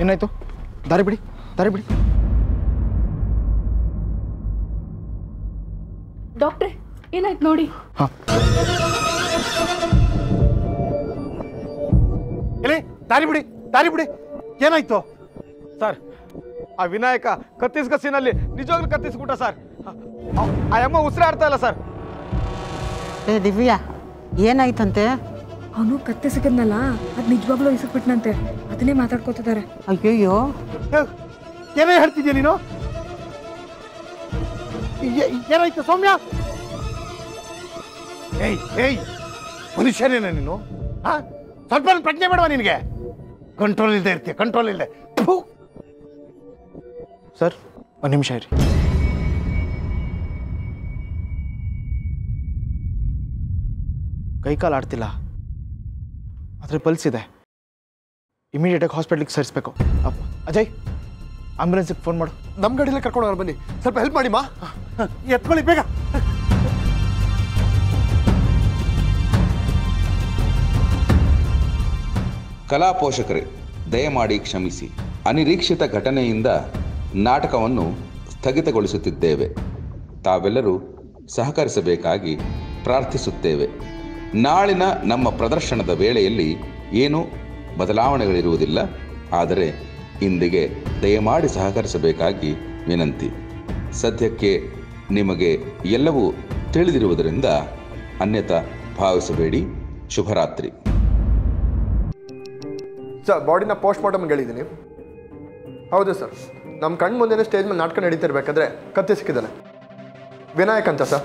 ಏನಾಯ್ತು? ದಾರಿ ಬಿಡಿ, ದಾರಿ ಬಿಡಿ. ಡಾಕ್ಟ್ರೆ ಏನಾಯ್ತು ನೋಡಿ. ಹಾಂ ಎಲ್ಲಿ ದಾರಿ ಬಿಡಿ, ದಾರಿ ಬಿಡಿ. ಏನಾಯ್ತು ಸರ್? ಆ ವಿನಾಯಕ ಕತ್ತಿಸ್ಕಸಿನಲ್ಲಿ ನಿಜವಾಗ್ಲೂ ಕತ್ತಿಸ್ಬಿಟ್ಟ ಸರ್. ಆ ಅಮ್ಮ ಉಸಿರಾಡ್ತಾ ಇಲ್ಲ ಸರ್. ಏ ದಿವ್ಯಾ, ಏನಾಯ್ತಂತೆ? ಅವನು ಕತ್ತೆ ಸಿಕ್ಕದ್ನಲ್ಲ, ಅದು ನಿಜವಾಗ್ಲೂ ಇಸಕ್ಬಿಟ್ನಂತೆ. ಅದನ್ನೇ ಮಾತಾಡ್ಕೋತಿದ್ದಾರೆ. ಅಯ್ಯಯ್ಯೋ, ಏನೇ ಹೇಳ್ತಿದ್ಯಾ ನೀನು? ಏನಾಯ್ತು ಸೌಮ್ಯ? ಏಯ್ ಏಯ್, ಮನುಷ್ಯನೇನ ನೀನು? ಸ್ವಲ್ಪ ಪ್ರಜ್ಞೆ ಬೇಡವಾ ನಿನಗೆ? ಕಂಟ್ರೋಲ್ ಇಲ್ಲದೆ ಇರ್ತೀಯ, ಕಂಟ್ರೋಲ್ ಇಲ್ಲದೆ. ಸರ್ ಒಂದು ನಿಮಿಷ ಇರಿ. ಕೈ ಕಾಲು ಆಡ್ತಿಲ್ಲ, ಆದರೆ ಪಲ್ಸ್ ಇದೆ. ಇಮಿಡಿಯೇಟಾಗಿ ಹಾಸ್ಪಿಟ್ಲಿಗೆ ಸೇರಿಸ್ಬೇಕು. ಅಜಯ್, ಆಂಬ್ಯುಲೆನ್ಸಿಗೆ ಫೋನ್ ಮಾಡು. ನಮ್ಮ ಗಾಡಿಯಲ್ಲೇ ಕರ್ಕೊಂಡು ಹೋಗೋಣ ಬನ್ನಿ. ಸ್ವಲ್ಪ ಹೆಲ್ಪ್ ಮಾಡಿ ಮಾ. ಎತ್ಕೊಳ್ಳಿ ಬೇಗ. ಕಲಾ ಪೋಷಕರೇ, ದಯಮಾಡಿ ಕ್ಷಮಿಸಿ. ಅನಿರೀಕ್ಷಿತ ಘಟನೆಯಿಂದ ನಾಟಕವನ್ನು ಸ್ಥಗಿತಗೊಳಿಸುತ್ತಿದ್ದೇವೆ. ತಾವೆಲ್ಲರೂ ಸಹಕರಿಸಬೇಕಾಗಿ ಪ್ರಾರ್ಥಿಸುತ್ತೇವೆ. ನಾಳಿನ ನಮ್ಮ ಪ್ರದರ್ಶನದ ವೇಳೆಯಲ್ಲಿ ಏನೂ ಬದಲಾವಣೆಗಳಿರುವುದಿಲ್ಲ. ಆದರೆ ಇಂದಿಗೆ ದಯಮಾಡಿ ಸಹಕರಿಸಬೇಕಾಗಿ ವಿನಂತಿ. ಸದ್ಯಕ್ಕೆ ನಿಮಗೆ ಎಲ್ಲವೂ ತಿಳಿದಿರುವುದರಿಂದ ಅನ್ಯತಾ ಭಾವಿಸಬೇಡಿ. ಶುಭರಾತ್ರಿ. ಸರ್, ಬಾಡಿನ ಪೋಸ್ಟ್ ಮಾರ್ಟಮ್ಗೆ ಹೇಳಿದ್ದೀನಿ. ಹೌದು ಸರ್, ನಮ್ಮ ಕಣ್ಣು ಮುಂದೆ ಸ್ಟೇಜ್ ಮೇಲೆ ನಾಟಕ ನಡೀತಿರ್ಬೇಕಾದ್ರೆ ಕತ್ತಿ ಸಿಕ್ಕಿದ್ದಾನೆ. ವಿನಾಯಕ್ ಅಂತ ಸರ್.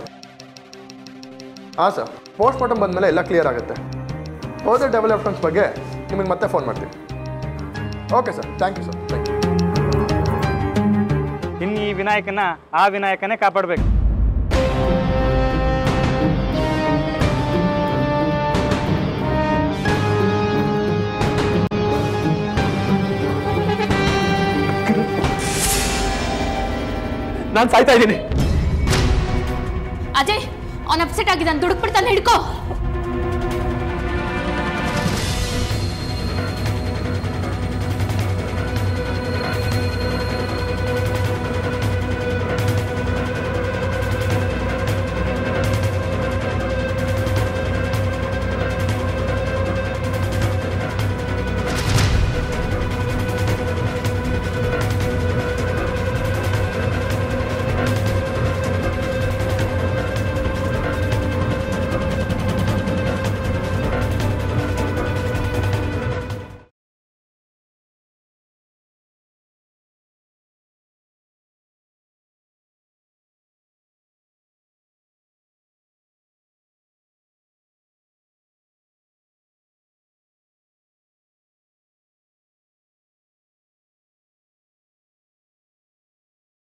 ಹಾಂ ಸರ್, ಪೋಸ್ಟ್ ಮಾರ್ಟಮ್ ಬಂದಮೇಲೆ ಎಲ್ಲ ಕ್ಲಿಯರ್ ಆಗುತ್ತೆ. ಫರ್ದರ್ ಡೆವಲಪ್ಮೆಂಟ್ಸ್ ಬಗ್ಗೆ ನಿಮಗೆ ಮತ್ತೆ ಫೋನ್ ಮಾಡ್ತೀನಿ. Okay sir, thank you sir, thank you. ಇನ್ನು ಈ ವಿನಾಯಕನ ಆ ವಿನಾಯಕನೇ ಕಾಪಾಡಬೇಕು. ನಾನು ಸಾಯ್ತಾ ಇದ್ದೀನಿ. ಅಜಯ್, ಅವ್ನು ಅಪ್ಸೆಟ್ ಆಗಿದ್ದಾನೆ, ದುಡುಕ್ಬಿಡ್ತಾನೆ, ಹಿಡ್ಕೋ.